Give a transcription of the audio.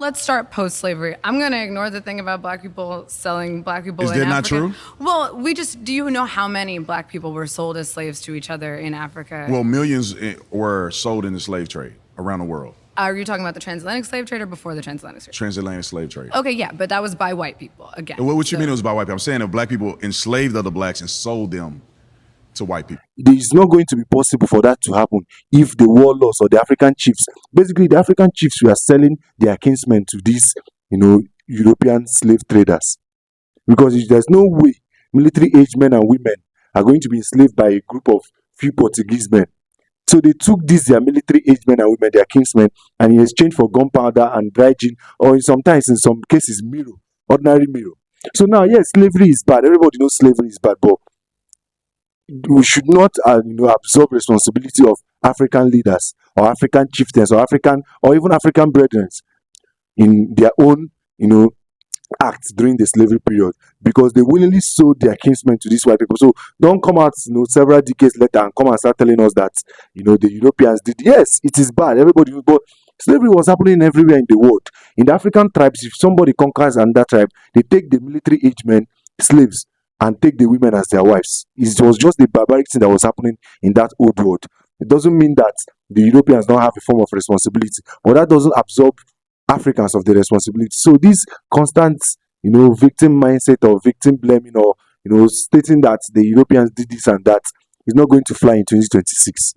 let's start post-slavery. I'm going to ignore the thing about black people selling black people in Africa. Is that not true? Well, do you know how many black people were sold as slaves to each other in Africa? Well, millions were sold in the slave trade around the world. Are you talking about the transatlantic slave trade or before the transatlantic slave trade? Transatlantic slave trade. Okay, yeah, but that was by white people, again. What you mean it was by white people? I'm saying that black people enslaved other blacks and sold them to white people. It is not going to be possible for that to happen if the warlords or the African chiefs, basically the African chiefs, were selling their kinsmen to these, European slave traders. Because there's no way military-aged men and women are going to be enslaved by a group of few Portuguese men. So they took their military-aged men and women, their kinsmen, and in exchange for gunpowder and dry gin, or sometimes in some cases mirror, ordinary mirror. So now, yes, slavery is bad. Everybody knows slavery is bad, but we should not, absorb responsibility of African leaders or African chieftains or even African brethren in their own, acts during the slavery period, because they willingly sold their kinsmen to these white people. So don't come out, several decades later and come and start telling us that, the Europeans did. Yes, it is bad. Everybody knows, but slavery was happening everywhere in the world. In the African tribes, if somebody conquers another tribe, they take the military-aged men, slaves, and take the women as their wives. It was just the barbaric thing that was happening in that old world. It doesn't mean that the Europeans don't have a form of responsibility, but that doesn't absolve Africans of the responsibility. So this constant, victim mindset or victim blaming or, stating that the Europeans did this and that is not going to fly in 2026.